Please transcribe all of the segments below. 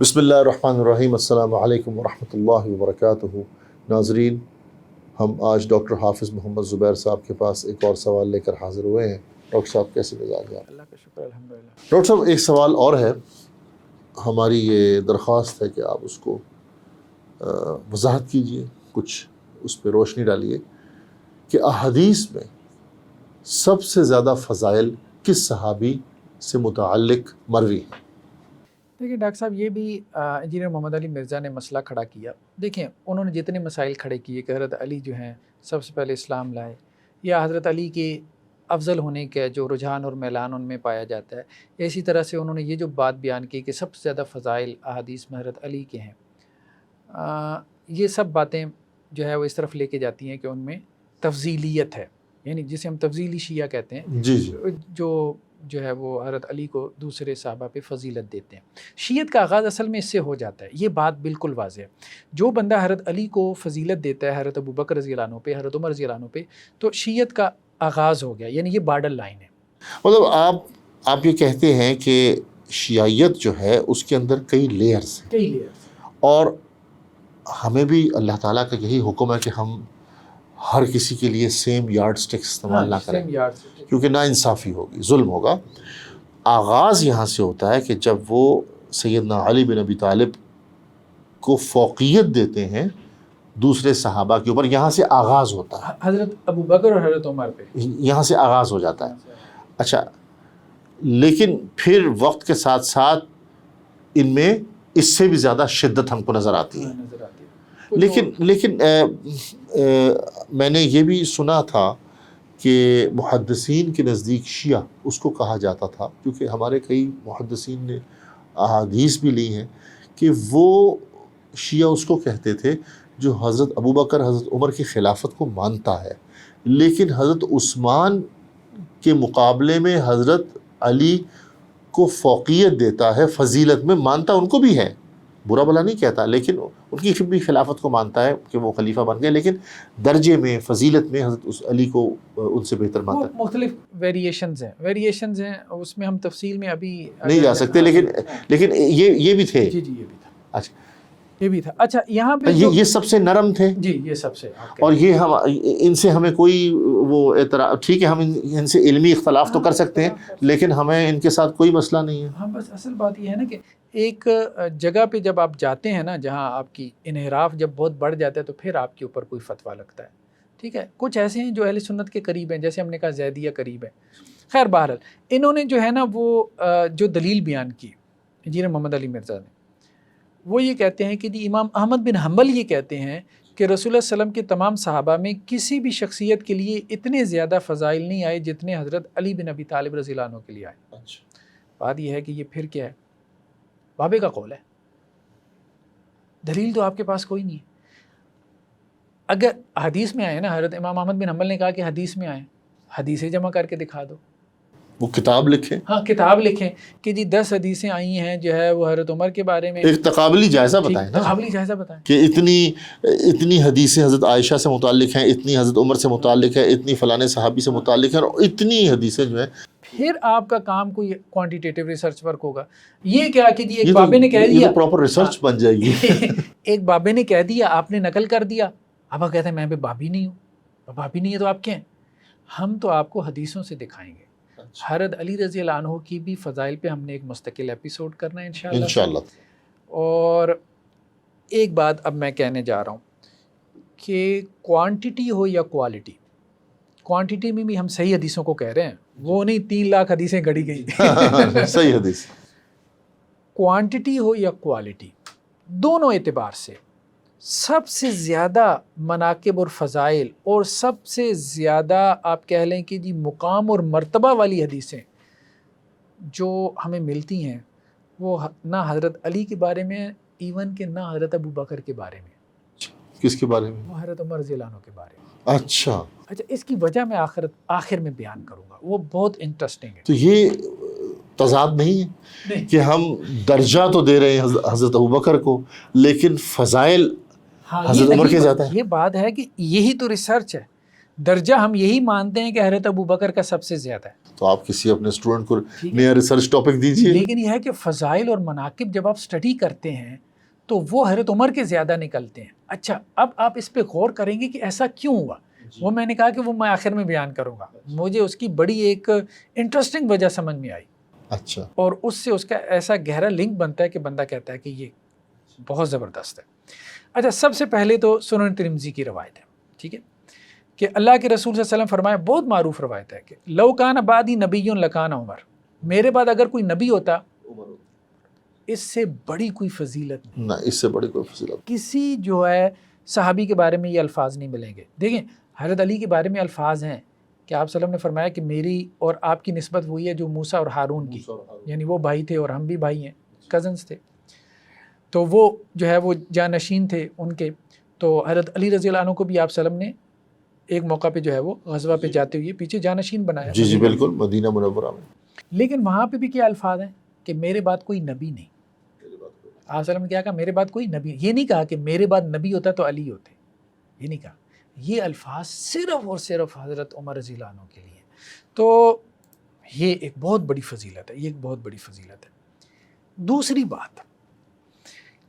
بسم اللہ الرحمن الرحیم، السلام علیکم ورحمۃ اللہ وبرکاتہ۔ ناظرین، ہم آج ڈاکٹر حافظ محمد زبیر صاحب کے پاس ایک اور سوال لے کر حاضر ہوئے ہیں۔ ڈاکٹر صاحب کیسے مزاج ہیں؟ اللہ کا شکر الحمدللہ۔ ڈاکٹر صاحب ایک سوال اور ہے، ہماری یہ درخواست ہے کہ آپ اس کو وضاحت کیجئے، کچھ اس پہ روشنی ڈالیے کہ احادیث میں سب سے زیادہ فضائل کس صحابی سے متعلق مروی ہیں؟ دیکھیں ڈاکٹر صاحب، یہ بھی انجینئر محمد علی مرزا نے مسئلہ کھڑا کیا۔ دیکھیں انہوں نے جتنے مسائل کھڑے کیے کہ حضرت علی جو ہیں سب سے پہلے اسلام لائے، یا حضرت علی کے افضل ہونے کا جو رجحان اور میلان ان میں پایا جاتا ہے، اسی طرح سے انہوں نے یہ جو بات بیان کی کہ سب سے زیادہ فضائل احادیث میں حضرت علی کے ہیں، یہ سب باتیں جو ہے وہ اس طرف لے کے جاتی ہیں کہ ان میں تفضیلیت ہے، یعنی جسے ہم تفضیلی شیعہ کہتے ہیں، جی جو ہے وہ حضرت علی کو دوسرے صحابہ پہ فضیلت دیتے ہیں۔ شیعت کا آغاز اصل میں اس سے ہو جاتا ہے، یہ بات بالکل واضح ہے۔ جو بندہ حضرت علی کو فضیلت دیتا ہے حضرت ابوبکر رضی اللہ عنہ پہ، حضرت عمر رضی اللہ عنہ پہ، تو شیعت کا آغاز ہو گیا، یعنی یہ بارڈر لائن ہے۔ مطلب آپ یہ کہتے ہیں کہ شیعیت جو ہے اس کے اندر کئی لیئرز ہیں، اور ہمیں بھی اللہ تعالیٰ کا یہی حکم ہے کہ ہم ہر کسی کے لیے سیم یارڈ سٹک استعمال نہ کریں، کیونکہ نا انصافی ہوگی، ظلم ہوگا۔ آغاز یہاں سے ہوتا ہے کہ جب وہ سیدنا علی بن ابی طالب کو فوقیت دیتے ہیں دوسرے صحابہ کے اوپر، یہاں سے آغاز ہوتا ہے، حضرت ابوبکر اور حضرت عمر پہ یہاں سے آغاز ہو جاتا ہے۔ اچھا، لیکن پھر وقت کے ساتھ ساتھ ان میں اس سے بھی زیادہ شدت ہم کو نظر آتی ہے۔ لیکن میں نے یہ بھی سنا تھا کہ محدثین کے نزدیک شیعہ اس کو کہا جاتا تھا، کیونکہ ہمارے کئی محدثین نے احادیث بھی لی ہیں کہ وہ شیعہ اس کو کہتے تھے جو حضرت ابوبکر حضرت عمر کی خلافت کو مانتا ہے، لیکن حضرت عثمان کے مقابلے میں حضرت علی کو فوقیت دیتا ہے، فضیلت میں مانتا ان کو بھی ہے، برا بلا نہیں کہتا، لیکن ان کی بھی خلافت کو مانتا ہے کہ وہ خلیفہ بن گئے، لیکن درجے میں فضیلت میں حضرت علی کو ان سے بہتر مانتا ہے۔ مختلف ویریشنز ہیں، اس میں ہم تفصیل میں ابھی نہیں جا سکتے، لیکن یہ بھی تھے۔ جی یہ بھی تھا۔ اچھا، یہ بھی تھا۔ اچھا، یہاں پہ یہ سب سے نرم تھے، جی یہ سب سے، اور یہ ہم ان سے ہمیں کوئی وہ اعتراض، ٹھیک ہے ہم ان سے علمی اختلاف تو کر سکتے ہیں، لیکن ہمیں ان کے ساتھ کوئی مسئلہ نہیں ہے۔ ہاں، بس اصل بات یہ ہے نا کہ ایک جگہ پہ جب آپ جاتے ہیں نا، جہاں آپ کی انحراف جب بہت بڑھ جاتا ہے، تو پھر آپ کے اوپر کوئی فتویٰ لگتا ہے، ٹھیک ہے۔ کچھ ایسے ہیں جو اہل سنت کے قریب ہیں، جیسے ہم نے کہا زیدیہ قریب ہے۔ خیر بہرحال انہوں نے جو ہے نا وہ جو دلیل بیان کی انجینئر محمد علی مرزا نے، وہ یہ کہتے ہیں کہ جی امام احمد بن حنبل یہ کہتے ہیں کہ رسول اللہ صلی اللہ علیہ وسلم کے تمام صحابہ میں کسی بھی شخصیت کے لیے اتنے زیادہ فضائل نہیں آئے جتنے حضرت علی بن ابی طالب رضی اللہ عنہ کے لیے آئے۔ بات یہ ہے کہ یہ پھر کیا ہے؟ بابے کا قول ہے، دلیل تو آپ کے پاس کوئی نہیں ہے۔ اگر حدیث میں آئے نا، حضرت امام احمد بن حنبل نے کہا کہ حدیث میں آئے، حدیثیں جمع کر کے دکھا دو، وہ کتاب لکھیں، ہاں کتاب لکھیں کہ جی 10 حدیثیں آئی ہیں جو ہے وہ حضرت عمر کے بارے میں، ایک تقابلی جائزہ بتائیں نا، تقابلی جائزہ بتائیں کہ اتنی حدیثیں حضرت عائشہ سے متعلق ہیں، اتنی حضرت عمر سے متعلق ہے، اتنی فلانے صحابی سے متعلق ہیں، اور اتنی حدیثیں جو ہیں۔ پھر آپ کا کام کوئی کوانٹیٹیو ریسرچ ورک ہوگا۔ یہ کیا کہ جی ایک بابے نے کہہ دیا، یہ پراپر ریسرچ بن جائے گی۔ ایک بابے نے کہہ دیا، آپ نے نقل کر دیا، اب آپ کہتے ہیں میں بھی بابی نہیں ہوں، بابی نہیں ہے تو آپ کیا ہیں؟ ہم تو آپ کو حدیثوں سے دکھائیں گے۔ حضرت علی رضی اللہ عنہ کی بھی فضائل پہ ہم نے ایک مستقل ایپیسوڈ کرنا ہے انشاءاللہ۔ اور ایک بات اب میں کہنے جا رہا ہوں کہ کوانٹٹی ہو یا کوالٹی، کوانٹٹی میں بھی ہم صحیح حدیثوں کو کہہ رہے ہیں، وہ نہیں 3 لاکھ حدیثیں گڑی گئی۔ صحیح حدیث، کوانٹٹی ہو یا کوالٹی، دونوں اعتبار سے سب سے زیادہ مناقب اور فضائل اور سب سے زیادہ آپ کہہ لیں کہ جی مقام اور مرتبہ والی حدیثیں جو ہمیں ملتی ہیں، وہ نہ حضرت علی کے بارے میں، ایون کہ نہ حضرت ابوبکر کے بارے میں۔ کس کے بارے میں؟ وہ حضرت عمر رضی اللہ عنہ کے بارے میں۔ اچھا، اس کی وجہ میں آخر میں بیان کروں گا، وہ بہت انٹرسٹنگ ہے۔ تو یہ تضاد نہیں ہے کہ ہم درجہ تو دے رہے ہیں حضرت ابوبکر کو، لیکن فضائل حضرت عمر کے زیادہ ہے۔ یہ بات ہے کہ یہی تو ریسرچ ہے۔ درجہ ہم یہی مانتے ہیں کہ حضرت ابو بکر کا سب سے زیادہ ہے. تو آپ کسی اپنے اسٹوڈنٹ کو نیا ریسرچ ٹاپک دیجیے. لیکن یہ ہے کہ فضائل اور مناقب جب آپ سٹڈی کرتے ہیں تو وہ حضرت عمر کے زیادہ نکلتے ہیں. اچھا اب آپ اس پہ غور کریں گے کہ ایسا کیوں ہوا. وہ میں نے کہا کہ وہ میں آخر میں بیان کروں گا. مجھے اس کی بڑی ایک انٹرسٹنگ وجہ سمجھ میں آئی. اچھا. اور اس سے اس کا ایسا گہرا لنک بنتا ہے کہ بندہ کہتا ہے کہ یہ بہت زبردست ہے. اچھا سب سے پہلے تو سنن ترمذی کی روایت ہے. ٹھیک ہے کہ اللہ کے رسول صلی اللہ علیہ وسلم فرمایا, بہت معروف روایت ہے کہ لو کان بعدی نبی لکان عمر, میرے بعد اگر کوئی نبی ہوتا اس سے بڑی کوئی فضیلت نہیں. نہ اس سے بڑی کوئی فضیلت. کسی جو ہے صحابی کے بارے میں یہ الفاظ نہیں ملیں گے. دیکھیں حضرت علی کے بارے میں الفاظ ہیں کہ آپ صلی اللہ علیہ وسلم نے فرمایا کہ میری اور آپ کی نسبت وہی ہے جو موسیٰ اور ہارون کی, یعنی وہ بھائی تھے اور ہم بھی بھائی ہیں, کزنز تھے. تو وہ جو ہے وہ جانشین تھے ان کے. تو حضرت علی رضی اللہ عنہ کو بھی آپ صلی اللہ علیہ وسلم نے ایک موقع پہ جو ہے وہ غزوہ پہ جاتے ہوئے پیچھے جانشین بنایا. جی بالکل, مدینہ منورہ میں. لیکن وہاں پہ بھی کیا الفاظ ہیں کہ میرے بعد کوئی نبی نہیں. آپ صلی اللہ علیہ وسلم نے کیا کہا, میرے بعد کوئی نبی. یہ نہیں کہا کہ میرے بعد نبی ہوتا تو علی ہوتے, یہ نہیں کہا. یہ الفاظ صرف اور صرف حضرت عمر رضی اللہ عنہ کے لیے. تو یہ ایک بہت بڑی فضیلت ہے, یہ ایک بہت بڑی فضیلت ہے. دوسری بات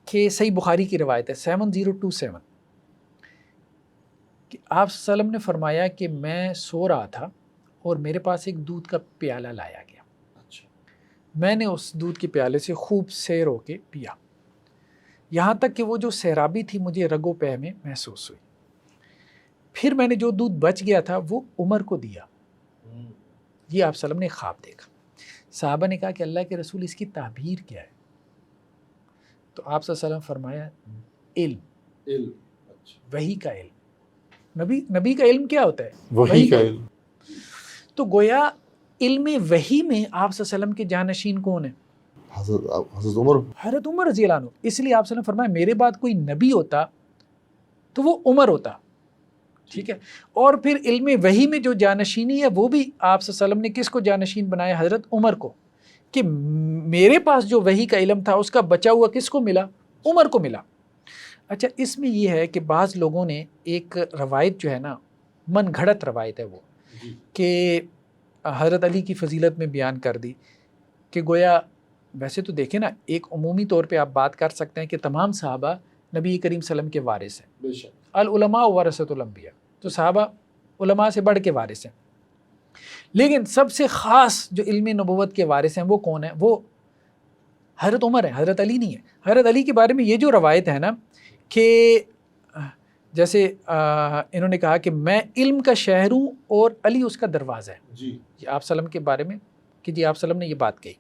کہ صحیح بخاری کی روایت ہے 7027 کہ آپ صلی اللہ علیہ وسلم نے فرمایا کہ میں سو رہا تھا اور میرے پاس ایک دودھ کا پیالہ لایا گیا. میں نے اس دودھ کے پیالے سے خوب سیر ہو کے پیا, یہاں تک کہ وہ جو سیرابی تھی مجھے رگو پہ میں محسوس ہوئی. پھر میں نے جو دودھ بچ گیا تھا وہ عمر کو دیا. یہ آپ صلی اللہ علیہ وسلم نے خواب دیکھا. صحابہ نے کہا کہ اللہ کے رسول اس کی تعبیر کیا ہے؟ تو آپ صلی اللہ علیہ وسلم فرمایا علم, وحی کا علم. نبی کا علم کیا ہوتا ہے؟ وحی کا علم. تو گویا علم وحی میں آپ صلی اللہ علیہ وسلم کے جانشین کون ہیں؟ حضرت عمر. حضرت عمر رضی اللہ عنہ. اس لیے آپ صلی اللہ علیہ وسلم فرمایا میرے بعد کوئی نبی ہوتا تو وہ عمر ہوتا. ٹھیک ہے. اور پھر علم وحی میں جو جانشینی ہے وہ بھی آپ صلی اللہ علیہ وسلم نے کس کو جانشین بنایا؟ حضرت عمر کو. کہ میرے پاس جو وحی کا علم تھا اس کا بچا ہوا کس کو ملا؟ عمر کو ملا. اچھا اس میں یہ ہے کہ بعض لوگوں نے ایک روایت جو ہے نا, من گھڑت روایت ہے وہ, کہ حضرت علی کی فضیلت میں بیان کر دی کہ گویا ویسے تو دیکھیں نا ایک عمومی طور پہ آپ بات کر سکتے ہیں کہ تمام صحابہ نبی کریم صلی اللہ علیہ وسلم کے وارث ہیں. العلماء ورثۃ الانبیاء, تو صحابہ علماء سے بڑھ کے وارث ہیں. لیکن سب سے خاص جو علم نبوت کے وارث ہیں وہ کون ہیں؟ وہ حضرت عمر ہیں, حضرت علی نہیں ہے. حضرت علی کے بارے میں یہ جو روایت ہے نا کہ جیسے انہوں نے کہا کہ میں علم کا شہر ہوں اور علی اس کا دروازہ ہے. جی آپ صلی اللہ علیہ وسلم کے بارے میں کہ جی آپ صلی اللہ علیہ وسلم نے یہ بات کہی.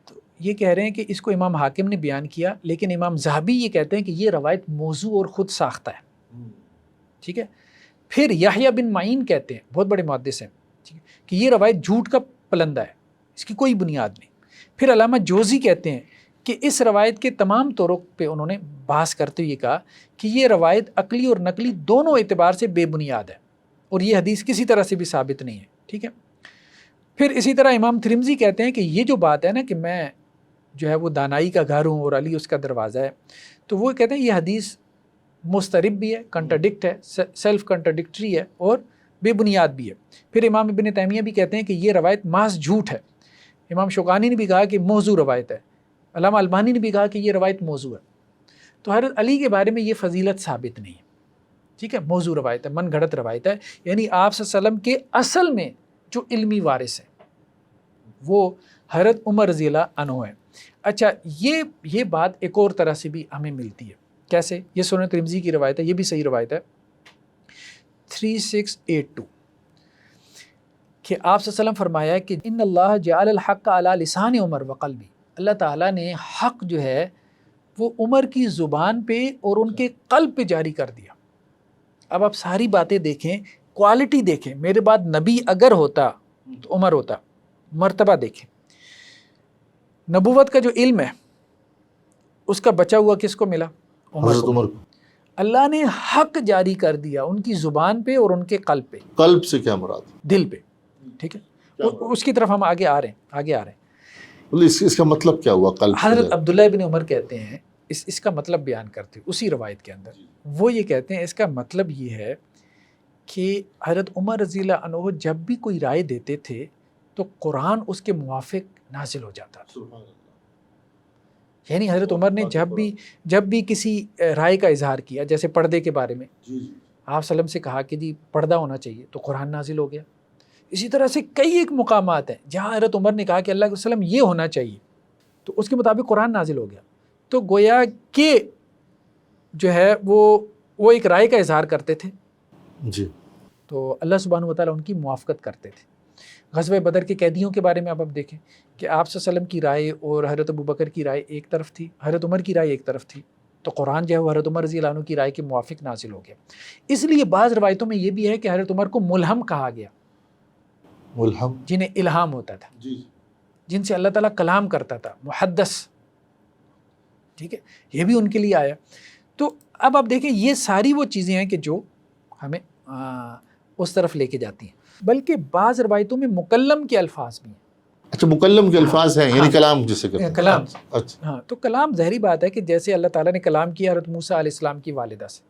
تو یہ کہہ رہے ہیں کہ اس کو امام حاکم نے بیان کیا, لیکن امام ذہبی یہ کہتے ہیں کہ یہ روایت موضوع اور خود ساختہ ہے. ٹھیک ہے. پھر یحییٰ بن معین کہتے ہیں, بہت بڑے محدث ہیں, ٹھیک ہے, کہ یہ روایت جھوٹ کا پلندہ ہے, اس کی کوئی بنیاد نہیں. پھر علامہ جوزی کہتے ہیں کہ اس روایت کے تمام طرق پہ انہوں نے بحث کرتے ہوئے کہا کہ یہ روایت عقلی اور نقلی دونوں اعتبار سے بے بنیاد ہے اور یہ حدیث کسی طرح سے بھی ثابت نہیں ہے. ٹھیک ہے. پھر اسی طرح امام ترمذی کہتے ہیں کہ یہ جو بات ہے نا کہ میں جو ہے وہ دانائی کا گھر ہوں اور علی اس کا دروازہ ہے, تو وہ کہتے ہیں یہ حدیث مسترب بھی ہے, کنٹرڈکٹ ہے, سیلف کنٹرڈکٹری ہے اور بے بنیاد بھی ہے. پھر امام ابن تیمیہ بھی کہتے ہیں کہ یہ روایت محض جھوٹ ہے. امام شوکانی نے بھی کہا کہ موضوع روایت ہے. علامہ البانی نے بھی کہا کہ یہ روایت موضوع ہے. تو حضرت علی کے بارے میں یہ فضیلت ثابت نہیں ہے. ٹھیک ہے, موضوع روایت ہے, من گھڑت روایت ہے. یعنی آپ صلی اللہ علیہ وسلم کے اصل میں جو علمی وارث ہیں وہ حضرت عمر رضی اللہ عنہ ہیں. اچھا یہ بات ایک اور طرح سے بھی ہمیں ملتی ہے. کیسے؟ یہ سنن ترمذی کی روایت ہے, یہ بھی صحیح روایت ہے 3682 کہ آپ صلی اللہ علیہ وسلم فرمایا کہ ان اللہ جعل الحق علی لسان عمر وقلبی, اللہ تعالیٰ نے حق جو ہے وہ عمر کی زبان پہ اور ان کے قلب پہ جاری کر دیا. اب آپ ساری باتیں دیکھیں, کوالٹی دیکھیں, میرے بعد نبی اگر ہوتا تو عمر ہوتا. مرتبہ دیکھیں, نبوت کا جو علم ہے اس کا بچا ہوا کس کو ملا؟ حضرت عمر کو. اللہ نے حق جاری کر دیا ان کی زبان پہ اور ان کے قلب پہ. قلب سے کیا مراد؟ دل پہ. ٹھیک ہے, اس کی طرف ہم آگے آ رہے ہیں. اس کا مطلب کیا ہوا قلب؟ حضرت عبداللہ بن عمر کہتے ہیں, اس کا مطلب بیان کرتے اسی روایت کے اندر, وہ یہ کہتے ہیں اس کا مطلب یہ ہے کہ حضرت عمر رضی اللہ عنہ جب بھی کوئی رائے دیتے تھے تو قرآن اس کے موافق نازل ہو جاتا تھا. یعنی حضرت عمر نے جب بھی کسی رائے کا اظہار کیا، جیسے پردے کے بارے میں آپ صلی اللہ علیہ وسلم سے کہا کہ جی پردہ ہونا چاہیے تو قرآن نازل ہو گیا. اسی طرح سے کئی ایک مقامات ہیں جہاں حضرت عمر نے کہا کہ اللہ کے وسلم یہ ہونا چاہیے تو اس کے مطابق قرآن نازل ہو گیا. تو گویا کہ جو ہے وہ ایک رائے کا اظہار کرتے تھے جی، تو اللہ سبحانہ و تعالیٰ ان کی موافقت کرتے تھے. غزوہ بدر کے قیدیوں کے بارے میں اب دیکھیں کہ آپ صلی اللہ علیہ وسلم کی رائے اور حضرت ابوبکر کی رائے ایک طرف تھی، حضرت عمر کی رائے ایک طرف تھی، تو قرآن جو ہے وہ حضرت عمر رضی اللہ عنہ کی رائے کے موافق نازل ہو گیا. اس لیے بعض روایتوں میں یہ بھی ہے کہ حضرت عمر کو ملہم کہا گیا، ملہم جنہیں الہام ہوتا تھا، جن سے اللہ تعالیٰ کلام کرتا تھا، محدث. ٹھیک ہے، یہ بھی ان کے لیے آیا. تو اب آپ دیکھیں یہ ساری وہ چیزیں ہیں کہ جو ہمیں اس طرف لے کے جاتی ہیں. بلکہ بعض روایتوں میں مکلم کے الفاظ بھی ہیں. اچھا، مکلم کے الفاظ ہیں، یعنی کلام جسے کہتے ہیں. کلام. اچھا، ہاں، تو کلام ظاہری بات ہے کہ جیسے اللہ تعالیٰ نے کلام کیا حضرت موسیٰ علیہ السلام کی والدہ سے.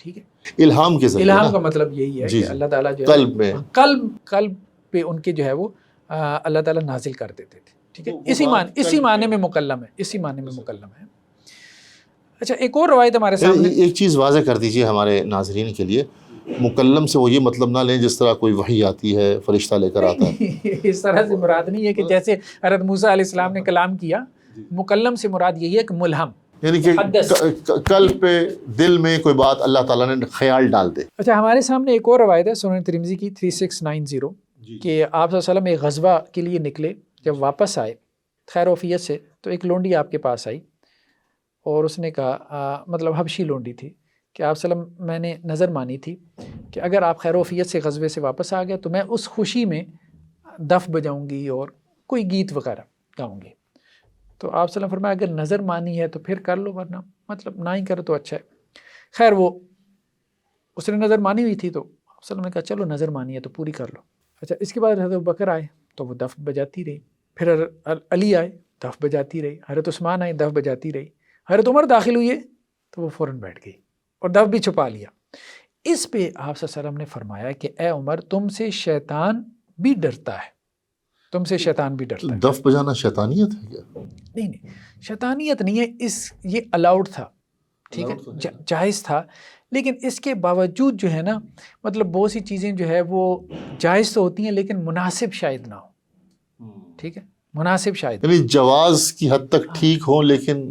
ٹھیک ہے، الہام کے ذریعے. الہام کا مطلب یہی ہے کہ اللہ تعالیٰ جو ہے قلب پہ ان کے جو ہے وہ اللہ تعالیٰ نازل کر دیتے تھے. ٹھیک ہے، اسی معنی میں مکلم ہے، اسی معنی میں مکلم ہے. اچھا، ایک اور روایت ہمارے سامنے. ایک چیز واضح کر دیجئے ہمارے ناظرین کے لیے، مکلم سے وہ یہ مطلب نہ لیں جس طرح کوئی وحی آتی ہے فرشتہ لے کر آتا ہے. اس طرح سے مراد نہیں ہے کہ جیسے حضرت موسیٰ علیہ السلام نے کلام کیا. مکلم سے مراد یہی ہے کہ ملہم، یعنی کہ قلب پہ، دل میں کوئی بات اللہ تعالیٰ نے خیال ڈال دے. اچھا، ہمارے سامنے ایک اور روایت ہے سنن ترمذی کی 3690 کہ آپ صلی اللہ علیہ وسلم ایک غزوہ کے لیے نکلے. جب واپس آئے خیر وفیت سے تو ایک لونڈی آپ کے پاس آئی اور اس نے کہا، مطلب حبشی لونڈی تھی، کہ آپ صلی اللہ علیہ وسلم میں نے نظر مانی تھی کہ اگر آپ خیر وفیت سے غزوے سے واپس آ گئے تو میں اس خوشی میں دف بجاؤں گی اور کوئی گیت وغیرہ گاؤں گی. تو آپ صلی اللہ علیہ وسلم فرمایا اگر نظر مانی ہے تو پھر کر لو، ورنہ مطلب نہ ہی کرو تو اچھا ہے. خیر وہ اس نے نظر مانی ہوئی تھی تو آپ صلی اللہ علیہ وسلم نے کہا چلو نظر مانی ہے تو پوری کر لو. اچھا، اس کے بعد حضرت ابوبکر آئے تو وہ دف بجاتی رہی، پھر علی آئے دف بجاتی رہی، حضرت عثمان آئے دف بجاتی رہی، حضرت عمر داخل ہوئے تو وہ فوراً بیٹھ گئی اور دف بھی چھپا لیا. اس پہ آپ صلی اللہ علیہ وسلم نے فرمایا کہ اے عمر تم سے شیطان بھی ڈرتا ہے، تم سے شیطان بھی ڈرتا ہے. دف بجانا شیطانیت ہے کیا؟ نہیں، شیطانیت نہیں ہے، یہ الاؤڈ تھا. ٹھیک ہے، جائز تھا. لیکن اس کے باوجود جو ہے نا، مطلب بہت سی چیزیں جو ہے وہ جائز تو ہوتی ہیں لیکن مناسب شاید نہ ہو. ٹھیک ہے، مناسب شاید، یعنی جواز کی حد تک ٹھیک ہو لیکن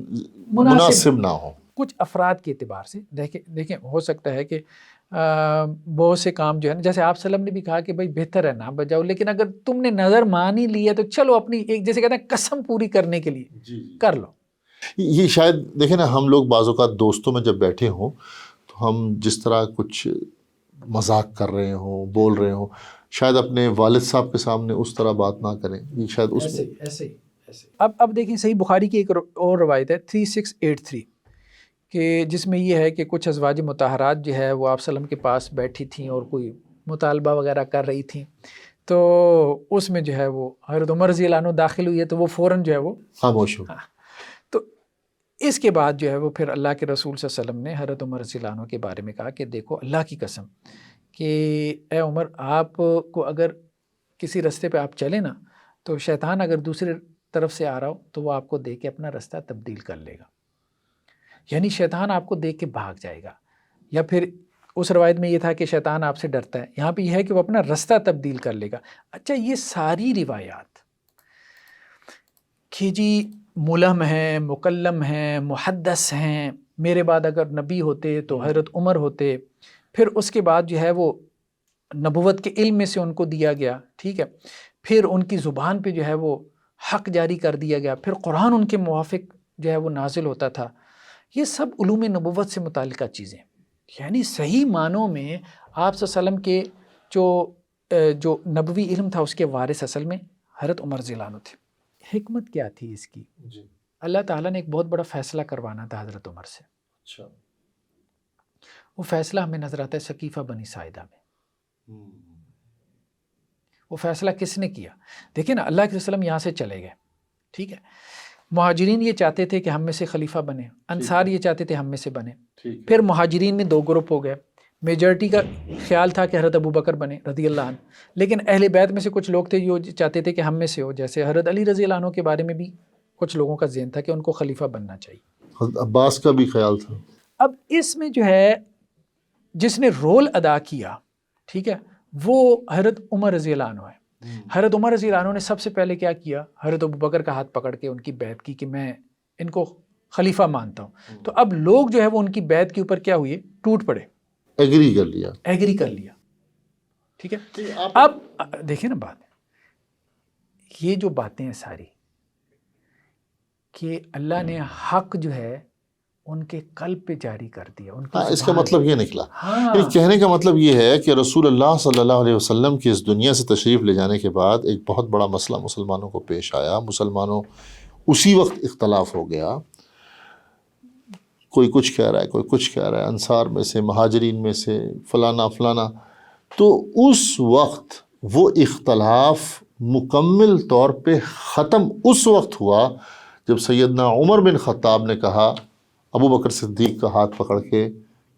مناسب نہ ہو. کچھ افراد کے اعتبار سے دیکھیں ہو سکتا ہے کہ بہت سے کام جو ہے نا، جیسے آپ صلی اللہ علیہ وسلم نے بھی کہا کہ بھائی بہتر ہے نہ بجاؤ، لیکن اگر تم نے نظر مان ہی لی ہے تو چلو اپنی ایک جیسے کہتے ہیں قسم پوری کرنے کے لیے کر لو. یہ شاید دیکھیں نا، ہم لوگ بعض اوقات دوستوں میں جب بیٹھے ہوں تو ہم جس طرح کچھ مذاق کر رہے ہوں، بول رہے ہوں، شاید اپنے والد صاحب کے سامنے اس طرح بات نہ کریں. یہ شاید اس ایسے. اب دیکھیں صحیح بخاری کی ایک اور روایت ہے 3683 کہ جس میں یہ ہے کہ کچھ ازواج مطہرات جو ہے وہ آپ صلی اللہ علیہ وسلم کے پاس بیٹھی تھیں اور کوئی مطالبہ وغیرہ کر رہی تھیں، تو اس میں جو ہے وہ حضرت عمر رضی اللہ عنہ داخل ہوئی ہے تو وہ فوراً جو ہے وہ خاموش ہو. تو اس کے بعد جو ہے وہ پھر اللہ کے رسول صلی اللہ علیہ وسلم نے حضرت عمر رضی اللہ عنہ کے بارے میں کہا کہ دیکھو اللہ کی قسم کہ اے عمر، آپ کو اگر کسی رستے پہ آپ چلیں نا تو شیطان اگر دوسرے طرف سے آ رہا ہو تو وہ آپ کو دیکھ کے اپنا رستہ تبدیل کر لے گا. یعنی شیطان آپ کو دیکھ کے بھاگ جائے گا. یا پھر اس روایت میں یہ تھا کہ شیطان آپ سے ڈرتا ہے، یہاں پہ یہ ہے کہ وہ اپنا رستہ تبدیل کر لے گا. اچھا، یہ ساری روایات کہ جی ملہم ہیں، مکلم ہیں، محدث ہیں، میرے بعد اگر نبی ہوتے تو حضرت عمر ہوتے، پھر اس کے بعد جو ہے وہ نبوت کے علم میں سے ان کو دیا گیا. ٹھیک ہے، پھر ان کی زبان پہ جو ہے وہ حق جاری کر دیا گیا، پھر قرآن ان کے موافق جو ہے وہ نازل ہوتا تھا. یہ سب علوم نبوت سے متعلقہ چیزیں، یعنی صحیح معنوں میں آپ صلی اللہ علیہ وسلم کے جو نبوی علم تھا اس کے وارث اصل میں حضرت عمر رضی اللہ عنہ تھے. حکمت کیا تھی اس کی؟ اللہ تعالیٰ نے ایک بہت بڑا فیصلہ کروانا تھا حضرت عمر سے. اچھا، وہ فیصلہ ہمیں نظر آتا ہے ثقیفہ بنی ساعدہ میں. وہ فیصلہ کس نے کیا؟ دیکھیں نا، اللہ کے وسلم یہاں سے چلے گئے. ٹھیک ہے، مہاجرین یہ چاہتے تھے کہ ہم میں سے خلیفہ بنے، انصار یہ چاہتے تھے ہم میں سے بنے. پھر مہاجرین میں 2 گروپ ہو گئے، میجورٹی کا خیال تھا کہ حضرت ابو بکر بنے رضی اللہ عنہ، لیکن اہل بیت میں سے کچھ لوگ تھے جو چاہتے تھے کہ ہم میں سے ہو، جیسے حضرت علی رضی اللہ عنہ کے بارے میں بھی کچھ لوگوں کا ذہن تھا کہ ان کو خلیفہ بننا چاہیے. حضرت عباس کا بھی خیال تھا. اب اس میں جو ہے جس نے رول ادا کیا، ٹھیک ہے، وہ حضرت عمر رضی اللہ عنہ ہے. حضرت عمر رضی اللہ عنہ نے سب سے پہلے کیا کیا، حضرت ابو بکر کا ہاتھ پکڑ کے ان کی بیعت کی کہ میں ان کو خلیفہ مانتا ہوں. تو اب لوگ جو ہے وہ ان کی بیعت کے اوپر کیا ہوئے، ٹوٹ پڑے، ایگری کر لیا. ٹھیک ہے. اب دیکھیں نا بات، یہ جو باتیں ہیں ساری کہ اللہ نے حق جو ہے ان کے قلب پہ جاری کر دیا. اس کا مطلب یہ نکلا، کہنے کا مطلب یہ ہے کہ رسول اللہ صلی اللہ علیہ وسلم کی اس دنیا سے تشریف لے جانے کے بعد ایک بہت بڑا مسئلہ مسلمانوں کو پیش آیا. مسلمانوں اسی وقت اختلاف ہو گیا، کوئی کچھ کہہ رہا ہے، کوئی کچھ کہہ رہا ہے، انصار میں سے، مہاجرین میں سے، فلانا فلانا. تو اس وقت وہ اختلاف مکمل طور پہ ختم اس وقت ہوا جب سیدنا عمر بن خطاب نے کہا ابو بکر صدیق کا ہاتھ پکڑ کے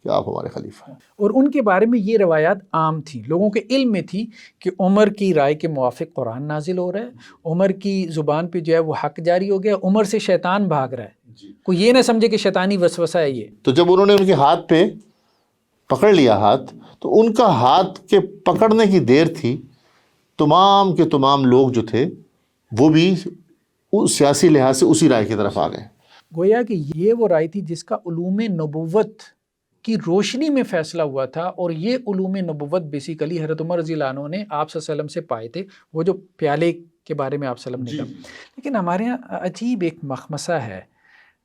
کہ آپ ہمارے خلیفہ ہیں. اور ان کے بارے میں یہ روایات عام تھیں، لوگوں کے علم میں تھی کہ عمر کی رائے کے موافق قرآن نازل ہو رہا ہے، عمر کی زبان پہ جو ہے وہ حق جاری ہو گیا، عمر سے شیطان بھاگ رہا ہے. کوئی یہ نہ سمجھے کہ شیطانی وسوسہ ہے یہ. تو جب انہوں نے ان کے ہاتھ پہ پکڑ لیا ہاتھ، تو ان کا ہاتھ کے پکڑنے کی دیر تھی، تمام کے تمام لوگ جو تھے وہ بھی سیاسی لحاظ سے اسی رائے کی طرف آ گئے. گویا کہ یہ وہ رائے تھی جس کا علوم نبوت کی روشنی میں فیصلہ ہوا تھا، اور یہ علوم نبوت بیسیکلی حضرت عمر رضی اللہ عنہ نے آپ صلی اللہ علیہ وسلم سے پائے تھے، وہ جو پیالے کے بارے میں آپ صلی اللہ علیہ وسلم نے کہا. لیکن ہمارے یہاں عجیب ایک مخمصہ ہے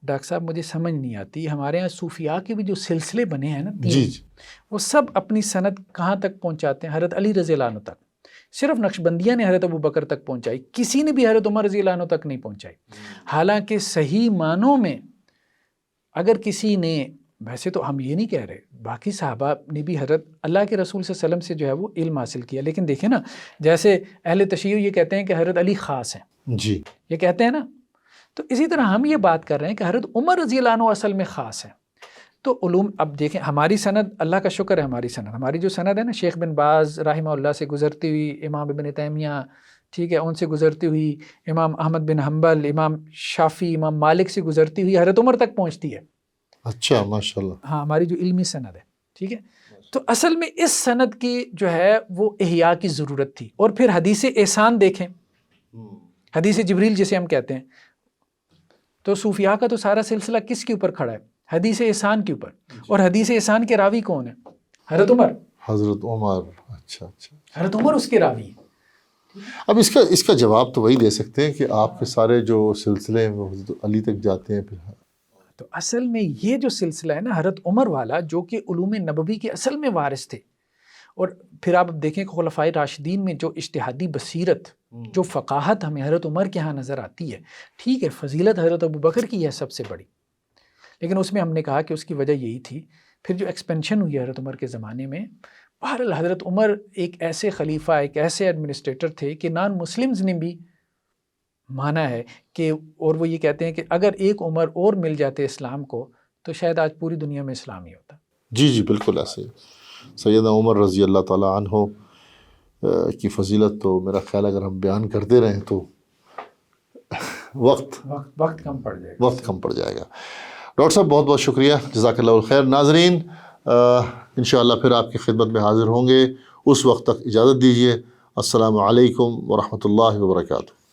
ڈاکٹر صاحب، مجھے سمجھ نہیں آتی. ہمارے یہاں صوفیاء کے بھی جو سلسلے بنے ہیں نا تین، وہ سب اپنی سند کہاں تک پہنچاتے ہیں؟ حضرت علی رضی اللہ عنہ تک. صرف نقشبندیہ نے حضرت ابو بکر تک پہنچائی، کسی نے بھی حضرت عمر رضی اللہ عنہ تک نہیں پہنچائی. حالانکہ صحیح معنوں میں اگر کسی نے، ویسے تو ہم یہ نہیں کہہ رہے، باقی صحابہ نے بھی حضرت اللہ کے رسول صلی اللہ علیہ وسلم سے جو ہے وہ علم حاصل کیا، لیکن دیکھیں نا، جیسے اہل تشیع یہ کہتے ہیں کہ حضرت علی خاص ہیں، جی یہ کہتے ہیں نا، تو اسی طرح ہم یہ بات کر رہے ہیں کہ حضرت عمر رضی اللہ عنہ اصل میں خاص ہیں. تو علوم، اب دیکھیں ہماری سند، اللہ کا شکر ہے ہماری جو سند ہے نا، شیخ بن باز رحمہ اللہ سے گزرتی ہوئی امام ابن تیمیہ، ٹھیک ہے، ان سے گزرتی ہوئی امام احمد بن حنبل، امام شافعی، امام مالک سے گزرتی ہوئی حضرت عمر تک پہنچتی ہے. اچھا، ماشاءاللہ. ہاں، ہماری جو علمی سند ہے، ٹھیک ہے. تو اصل میں اس سند کی جو ہے وہ احیاء کی ضرورت تھی. اور پھر حدیث احسان دیکھیں، حدیث جبریل جسے ہم کہتے ہیں، تو صوفیاء کا تو سارا سلسلہ کس کے اوپر کھڑا ہے؟ حدیث احسان کے اوپر. اور حدیث احسان کے راوی کون ہیں؟ حضرت عمر. اچھا. حضرت عمر اس کے راوی ہیں. اب اس کا جواب تو وہی دے سکتے ہیں کہ آپ کے سارے جو سلسلے ہیں وہ حضرت علی تک جاتے ہیں. پھر تو اصل میں یہ جو سلسلہ ہے نا حضرت عمر والا، جو کہ علوم نبوی کے اصل میں وارث تھے. اور پھر آپ دیکھیں کہ خلفائے راشدین میں جو اجتہادی بصیرت، جو فقاہت ہمیں حضرت عمر کے ہاں نظر آتی ہے، ٹھیک ہے، فضیلت حضرت ابو بکر کی ہے سب سے بڑی، لیکن اس میں ہم نے کہا کہ اس کی وجہ یہی تھی. پھر جو ایکسپینشن ہوئی حضرت عمر کے زمانے میں، بہرحال حضرت عمر ایک ایسے خلیفہ، ایک ایسے ایڈمنسٹریٹر تھے کہ نان مسلمز نے بھی مانا ہے کہ، اور وہ یہ کہتے ہیں کہ اگر ایک عمر اور مل جاتے اسلام کو تو شاید آج پوری دنیا میں اسلام ہی ہوتا. جی بالکل ایسے ہی. سیدنا عمر رضی اللہ تعالیٰ عنہ کی فضیلت تو میرا خیال اگر ہم بیان کرتے رہیں تو وقت کم پڑ جائے گا. ڈاکٹر صاحب بہت بہت شکریہ، جزاک اللہ الخیر. ناظرین انشاءاللہ پھر آپ کی خدمت میں حاضر ہوں گے، اس وقت تک اجازت دیجیے. السلام علیکم ورحمۃ اللہ وبرکاتہ.